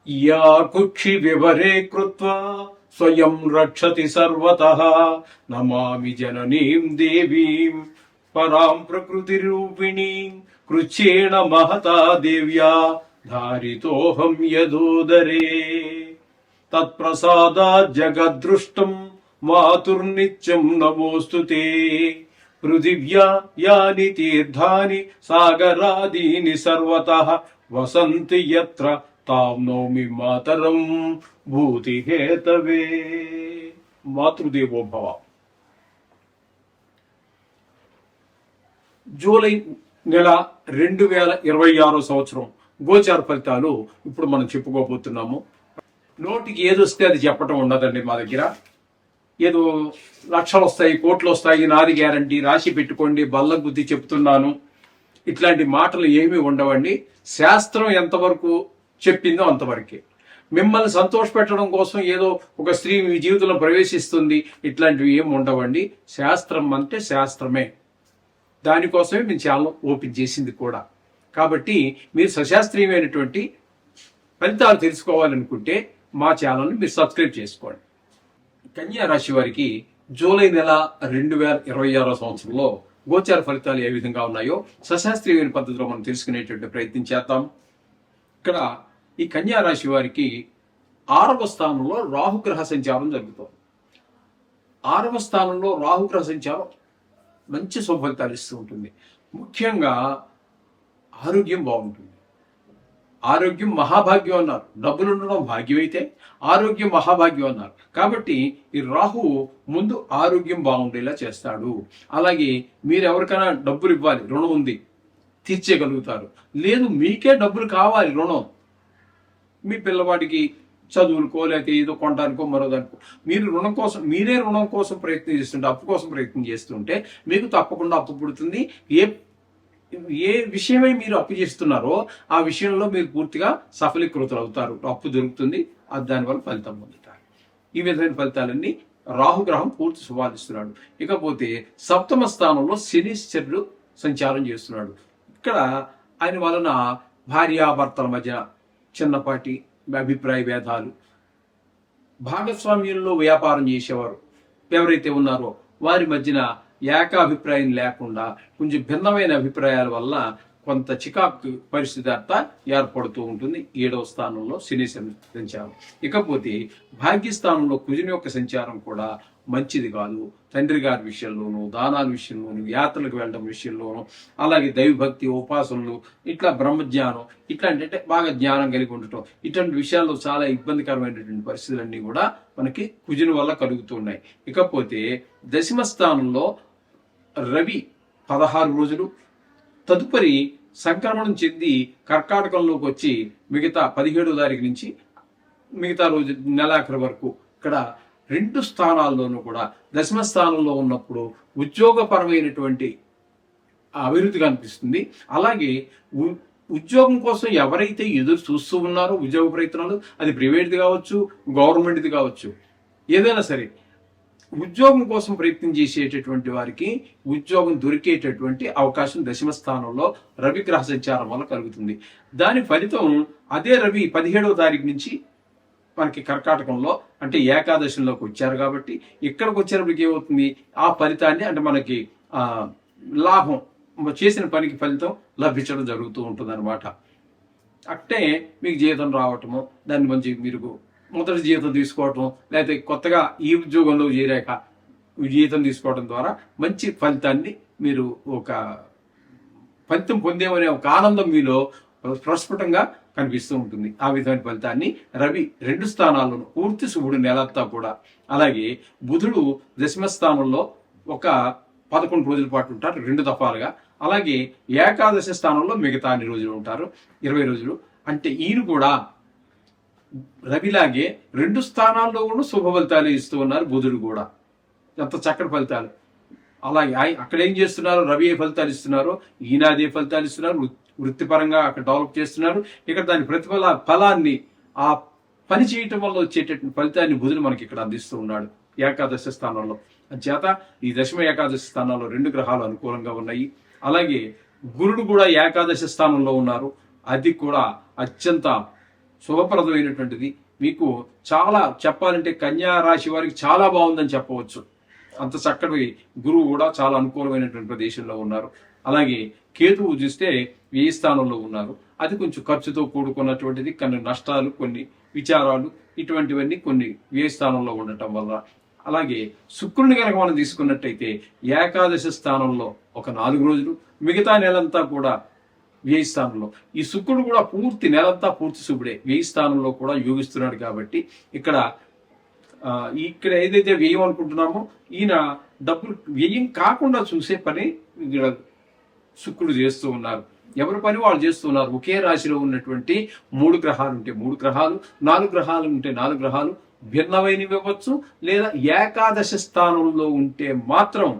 या कुक्षि विवरे कृत्वा स्वयं रक्षति सर्वतः नमामि जननीं देवीं परां प्रकृतिरूपिणीं कृच्छ्रेण महता देव्या धारितोऽहं यदोदरे तत्प्रसादात् जगद्दृष्टं मातुर्नित्यं नमोऽस्तु ते पृथिव्या यानि तीर्थानि सागरादीनि सर्वतः वसन्ति यत्र तां नौमि मातरं భూతిహేతవే. మాతృదేవో భవ. జూలై నెల 2026 సంవత్సరం గోచార ఫలితాలు ఇప్పుడు మనం చెప్పుకోబోతున్నాము. నోటికి ఏదొస్తే అది చెప్పటం ఉండదండి మా దగ్గర. ఏదో లక్షలు వస్తాయి, కోట్లు వస్తాయి, నాది గ్యారంటీ, రాసి పెట్టుకోండి, బల్ల బుద్ధి చెప్తున్నాను, ఇట్లాంటి మాటలు ఏమీ ఉండవండి. శాస్త్రం ఎంతవరకు చెప్పిందో అంతవరకే. మిమ్మల్ని సంతోషపెట్టడం కోసం ఏదో ఒక స్త్రీ మీ జీవితంలో ప్రవేశిస్తుంది, ఇట్లాంటివి ఏమి ఉండవండి. శాస్త్రం అంటే శాస్త్రమే. దానికోసమే మేము ఛానల్ ఓపెన్ చేసింది కూడా. కాబట్టి మీరు సశాస్త్రీయమైనటువంటి ఫలితాలు తెలుసుకోవాలనుకుంటే మా ఛానల్ని మీరు సబ్స్క్రైబ్ చేసుకోండి. కన్యా రాశి వారికి జూలై నెల 2026 సంవత్సరంలో గోచార ఫలితాలు ఏ విధంగా ఉన్నాయో సశాస్త్రీయమైన పద్ధతిలో మనం తెలుసుకునేటువంటి ప్రయత్నం చేద్దాం. ఇక్కడ ఈ కన్యా రాశి వారికి 6వ స్థానంలో రాహుగ్రహ సంచారం జరుగుతుంది. 6వ స్థానంలో రాహుగ్రహ సంచారం మంచి శుభఫలితాలు ఇస్తూ ఉంటుంది. ముఖ్యంగా ఆరోగ్యం బాగుంటుంది. ఆరోగ్యం మహాభాగ్యం అన్నారు. డబ్బులు ఉండడం భాగ్యం అయితే ఆరోగ్యం మహాభాగ్యం అన్నారు. కాబట్టి ఈ రాహువు ముందు ఆరోగ్యం బాగుండేలా చేస్తాడు. అలాగే మీరు ఎవరికైనా డబ్బులు ఇవ్వాలి, రుణం ఉంది, తీర్చేయగలుగుతారు. లేదు మీకే డబ్బులు కావాలి, రుణం, మీ పిల్లవాడికి చదువులకో లేకపోతే ఏదో కొనడానికో మరోదానికో మీరే రుణం కోసం ప్రయత్నం చేస్తుంటే, అప్పు కోసం ప్రయత్నం చేస్తుంటే మీకు తప్పకుండా అప్పు పుడుతుంది. ఏ విషయమై మీరు అప్పు చేస్తున్నారో ఆ విషయంలో మీరు పూర్తిగా సఫలీకృతులు అవుతారు. అప్పు దొరుకుతుంది, దానివల్ల ఫలితం పొందుతారు. ఈ విధమైన ఫలితాలన్నీ రాహుగ్రహం పూర్తి శుభాలిస్తున్నాడు. ఇకపోతే 7వ స్థానంలో శనీశ్వరుడు సంచారం చేస్తున్నాడు. ఇక్కడ ఆయన వలన భార్యాభర్తల మధ్య చిన్నపాటి అభిప్రాయ భేదాలు, భాగస్వామ్యంలో వ్యాపారం చేసేవారు ఎవరైతే ఉన్నారో వారి మధ్యన ఏకాభిప్రాయం లేకుండా కొంచెం భిన్నమైన అభిప్రాయాల వల్ల కొంత చికాకు పరిస్థితి అంతా ఏర్పడుతూ ఉంటుంది. 7వ స్థానంలో శని సంచారం. ఇకపోతే భాగ్యస్థానంలో కుజుని యొక్క సంచారం కూడా మంచిది కాదు. తండ్రి గారి విషయంలోనూ, దానాల విషయంలోనూ, యాత్రలకు వెళ్ళడం విషయంలోనూ, అలాగే దైవభక్తి, ఉపాసనలు, ఇట్లా బ్రహ్మజ్ఞానం, ఇట్లాంటి అంటే బాగా జ్ఞానం కలిగి ఉండటం, ఇట్లాంటి విషయాల్లో చాలా ఇబ్బందికరమైనటువంటి పరిస్థితులన్నీ కూడా మనకి కుజుని వల్ల కలుగుతున్నాయి. ఇకపోతే 10వ స్థానంలో రవి 16 రోజులు, తదుపరి సంక్రమణం చెంది కర్కాటకంలోకి వచ్చి మిగతా 17వ తారీఖు నుంచి మిగతా రోజు నెలాఖరు వరకు ఇక్కడ 2 స్థానాల్లోనూ కూడా 10వ స్థానంలో ఉన్నప్పుడు ఉద్యోగపరమైనటువంటి అభివృద్ధి కనిపిస్తుంది. అలాగే ఉద్యోగం కోసం ఎవరైతే ఎదురు చూస్తూ ఉన్నారో ఉద్యోగ ప్రయత్నాలు, అది ప్రైవేట్ది కావచ్చు, గవర్నమెంట్ది కావచ్చు, ఏదైనా సరే ఉద్యోగం కోసం ప్రయత్నం చేసేటటువంటి వారికి ఉద్యోగం దొరికేటటువంటి అవకాశం 10వ స్థానంలో రవి గ్రహ సంచారం వల్ల కలుగుతుంది. దాని ఫలితం అదే రవి 17వ తారీఖు నుంచి మనకి కర్కాటకంలో అంటే ఏకాదశంలోకి వచ్చారు. కాబట్టి ఇక్కడికి వచ్చేటప్పటికి ఏమవుతుంది, ఆ ఫలితాన్ని అంటే మనకి లాభం, చేసిన పనికి ఫలితం లభించడం జరుగుతూ ఉంటుంది అనమాట. అట్టే మీకు జీతం రావటము, దాన్ని మంచి మీరు మొదటి జీతం తీసుకోవటం, లేకపోతే కొత్తగా ఈ ఉద్యోగంలో చేరాక జీతం తీసుకోవడం ద్వారా మంచి ఫలితాన్ని మీరు ఒక ఫలితం పొందేమనే ఒక ఆనందం మీలో ప్రస్ఫుటంగా కనిపిస్తూ ఉంటుంది. ఆ విధమైన ఫలితాన్ని రవి 2 స్థానాల్లోనూ పూర్తి శుభుడు నెలంతా కూడా. అలాగే బుధుడు 10వ స్థానంలో ఒక 11 రోజుల పాటు ఉంటారు, 2 దఫాలుగా. అలాగే ఏకాదశి స్థానంలో మిగతా అన్ని రోజులు ఉంటారు, 20 రోజులు. అంటే ఈయన కూడా రవిలాగే 2 స్థానాల్లో కూడా శుభ ఫలితాలు ఇస్తూ ఉన్నారు. బుధుడు కూడా ఎంత చక్కటి ఫలితాలు. అలాగే అక్కడ ఏం చేస్తున్నారు, రవి ఏ ఫలితాలు ఇస్తున్నారో ఈయన అదే ఫలితాలు ఇస్తున్నారు. వృత్తిపరంగా అక్కడ డెవలప్ చేస్తున్నారు. ఇక్కడ దాని ఫలాన్ని ఆ పని చేయటం వల్ల వచ్చేటటువంటి ఫలితాన్ని బుధుడు మనకి ఇక్కడ అందిస్తూ ఉన్నాడు ఏకాదశి స్థానంలో. చేత ఈ 10వ ఏకాదశి స్థానంలో 2 గ్రహాలు అనుకూలంగా ఉన్నాయి. అలాగే గురుడు కూడా ఏకాదశి స్థానంలో ఉన్నారు. అది కూడా అత్యంత శుభప్రదమైనటువంటిది. మీకు చాలా చెప్పాలంటే కన్యా రాశి వారికి చాలా బాగుందని చెప్పవచ్చు. అంత చక్కటి గురువు కూడా చాలా అనుకూలమైనటువంటి ప్రదేశంలో ఉన్నారు. అలాగే కేతువు చూస్తే వ్యయ స్థానంలో ఉన్నారు. అది కొంచెం ఖర్చుతో కూడుకున్నటువంటిది, కొన్ని నష్టాలు, కొన్ని విచారాలు, ఇటువంటివన్నీ కొన్ని వ్యయ స్థానంలో ఉండటం వల్ల. అలాగే శుక్రుని కనుక మనం తీసుకున్నట్టయితే ఏకాదశి స్థానంలో ఒక 4 రోజులు, మిగతా నెలంతా కూడా వ్యయ స్థానంలో. ఈ శుక్రుడు కూడా పూర్తి నెలంతా పూర్తి శుభుడే, వ్యయ స్థానంలో కూడా యోగిస్తున్నాడు. కాబట్టి ఇక్కడ ఏదైతే వ్యయం అనుకుంటున్నామో ఈయన డబ్బులు వ్యయం కాకుండా చూసే పని ఇక్కడ శుక్రుడు చేస్తూ ఉన్నారు. ఎవరి పని వాళ్ళు చేస్తున్నారు. ఒకే రాశిలో ఉన్నటువంటి 3 గ్రహాలు ఉంటే 3 గ్రహాలు, 4 గ్రహాలు ఉంటే 4 గ్రహాలు భిన్నమైనవి ఇవ్వచ్చు. లేదా ఏకాదశ స్థానంలో ఉంటే మాత్రం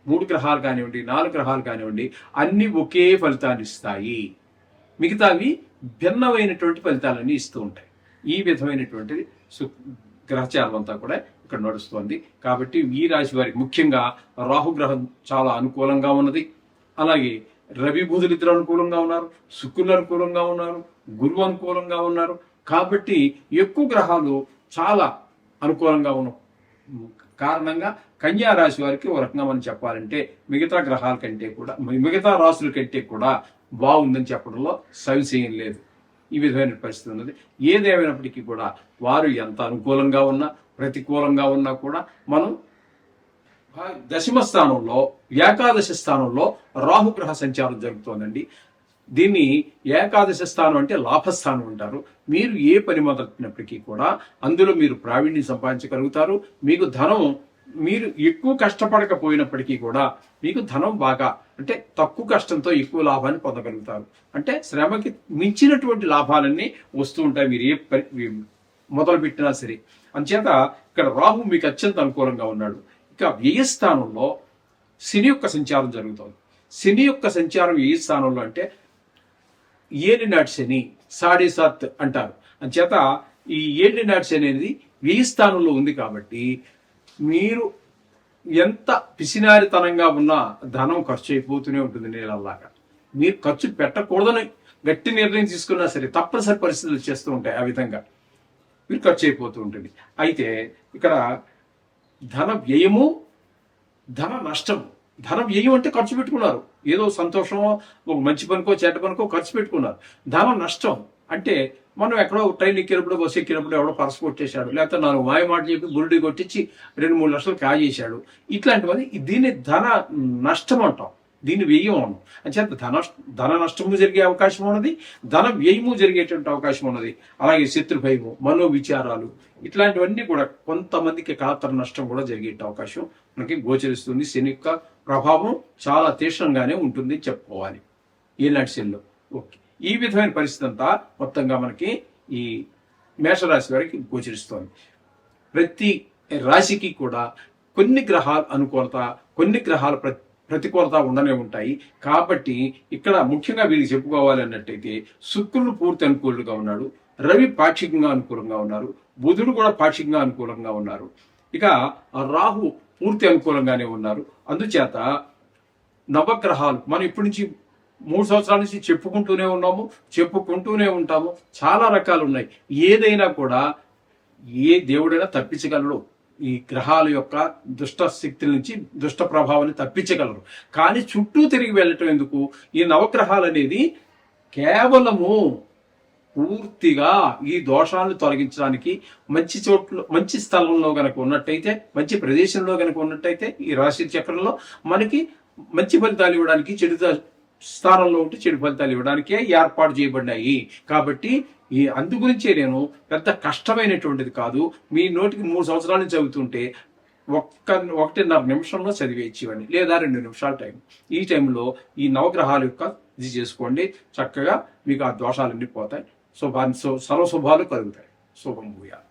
3 గ్రహాలు కానివ్వండి, 4 గ్రహాలు కానివ్వండి, అన్ని ఒకే ఫలితాన్ని ఇస్తాయి. మిగతావి భిన్నమైనటువంటి ఫలితాలన్నీ ఇస్తూ ఉంటాయి. ఈ విధమైనటువంటిది గ్రహచారం అంతా కూడా ఇక్కడ నడుస్తుంది. కాబట్టి ఈ రాశి వారికి ముఖ్యంగా రాహుగ్రహం చాలా అనుకూలంగా ఉన్నది. అలాగే రవి బుధులు ఇద్దరు అనుకూలంగా ఉన్నారు, శుక్రులు అనుకూలంగా ఉన్నారు, గురువు అనుకూలంగా ఉన్నారు. కాబట్టి ఎక్కువ గ్రహాలు చాలా అనుకూలంగా ఉన్న కారణంగా కన్యా రాశి వారికి ఒక రకంగా మనం చెప్పాలంటే మిగతా గ్రహాల కంటే కూడా, మిగతా రాశుల కంటే కూడా బాగుందని చెప్పడంలో సంశయం లేదు. ఈ విధమైన పరిస్థితి ఉన్నది. ఏదేమైనప్పటికీ కూడా వారు ఎంత అనుకూలంగా ఉన్నా, ప్రతికూలంగా ఉన్నా కూడా మనం దశమ స్థానంలో, ఏకాదశ స్థానంలో రాహుగ్రహ సంచారం జరుగుతోందండి. దీన్ని ఏకాదశ స్థానం అంటే లాభస్థానం అంటారు. మీరు ఏ పని మొదలెట్టినప్పటికీ కూడా అందులో మీరు ప్రావీణ్యం సంపాదించగలుగుతారు. మీకు ధనం, మీరు ఎక్కువ కష్టపడకపోయినప్పటికీ కూడా మీకు ధనం బాగా, అంటే తక్కువ కష్టంతో ఎక్కువ లాభాన్ని పొందగలుగుతారు. అంటే శ్రమకి మించినటువంటి లాభాలన్నీ వస్తూ ఉంటాయి మీరు ఏ పని మొదలు పెట్టినా సరే. అంచేత ఇక్కడ రాహు మీకు అత్యంత అనుకూలంగా ఉన్నాడు. ఇక వ్యయస్థానంలో శని యొక్క సంచారం జరుగుతుంది. శని యొక్క సంచారం వ్యయ స్థానంలో అంటే ఏలినాటి శని, 7.5 అంటారు. అంచేత ఈ ఏలినాటి శని అనేది వ్యయ స్థానంలో ఉంది. కాబట్టి మీరు ఎంత పిసినారితనంగా ఉన్నా ధనం ఖర్చు అయిపోతూనే ఉంటుంది నీళ్ళలాగా. మీరు ఖర్చు పెట్టకూడదని గట్టి నిర్ణయం తీసుకున్నా సరే తప్పనిసరి పరిస్థితులు చేస్తూ ఉంటాయి. ఆ విధంగా మీరు ఖర్చు అయిపోతూ ఉంటుంది. అయితే ఇక్కడ ధన వ్యయము, ధన నష్టము. ధన వ్యయం అంటే ఖర్చు పెట్టుకున్నారు, ఏదో సంతోషమో ఒక మంచి పనికో చెడ్డ పనికో ఖర్చు పెట్టుకున్నారు. ధన నష్టం అంటే మనం ఎక్కడో ట్రైన్ ఎక్కినప్పుడు, బస్సు ఎక్కినప్పుడు ఎవడో పర్సు కొట్టేశాడు, లేకపోతే 4 మాయ మాటలు చెప్పి బురుడి కొట్టించి 2-3 లక్షలు కాజేశాడు. ఇట్లాంటివన్నీ దీన్ని ధన నష్టం అంటాం, దీన్ని వ్యయం అన్నాం. అంచేత ధన నష్టము జరిగే అవకాశం ఉన్నది, ధన వ్యయము జరిగేటువంటి అవకాశం ఉన్నది. అలాగే శత్రు భయము, మనోవిచారాలు, ఇట్లాంటివన్నీ కూడా కొంతమందికి కాతర నష్టం కూడా జరిగే అవకాశం మనకి గోచరిస్తుంది. శని యొక్క ప్రభావం చాలా తీవ్రంగానే ఉంటుంది చెప్పుకోవాలి ఈనాటి శనిలో. ఓకే, ఈ విధమైన పరిస్థితి అంతా మొత్తంగా మనకి ఈ మేషరాశి వారికి గోచరిస్తోంది. ప్రతి రాశికి కూడా కొన్ని గ్రహాల అనుకూలత, కొన్ని గ్రహాల ప్రతికూలత ఉండనే ఉంటాయి. కాబట్టి ఇక్కడ ముఖ్యంగా వీరికి చెప్పుకోవాలి అన్నట్టయితే శుక్రుడు పూర్తి అనుకూలంగా ఉన్నాడు, రవి పాక్షికంగా అనుకూలంగా ఉన్నారు, బుధుడు కూడా పాక్షికంగా అనుకూలంగా ఉన్నారు. ఇక రాహు పూర్తి అనుకూలంగానే ఉన్నారు. అందుచేత నవగ్రహాలు మనం ఇప్పటి నుంచి 3 సంవత్సరాల నుంచి చెప్పుకుంటూనే ఉంటాము. చాలా రకాలు ఉన్నాయి. ఏదైనా కూడా ఏ దేవుడైనా తప్పించగలడు. ఈ గ్రహాల యొక్క దుష్ట శక్తుల నుంచి, దుష్ట ప్రభావాన్ని తప్పించగలరు. కానీ చుట్టూ తిరిగి వెళ్ళటం ఎందుకు? ఈ నవగ్రహాలు అనేది కేవలము పూర్తిగా ఈ దోషాలను తొలగించడానికి మంచి చోట్ల, మంచి స్థలంలో గనక ఉన్నట్టయితే, మంచి ప్రదేశంలో గనక ఉన్నట్టయితే ఈ రాశి చక్రంలో మనకి మంచి ఫలితాలు ఇవ్వడానికి, చెడు స్థానంలో ఉంటే చెడు ఫలితాలు ఇవ్వడానికే ఏర్పాటు చేయబడినాయి. కాబట్టి అందు గురించే నేను పెద్ద కష్టమైనటువంటిది కాదు. మీ నోటికి 3 సంవత్సరాల నుంచి చదువుతుంటే 1.5 నిమిషంలో చదివేచ్చేవాడిని, లేదా 2 నిమిషాల టైం. ఈ టైంలో ఈ నవగ్రహాల యొక్క ఇది చేసుకోండి, చక్కగా మీకు ఆ దోషాలన్నీ పోతాయి, సర్వశుభాలు కలుగుతాయి. శుభం భూయాలు.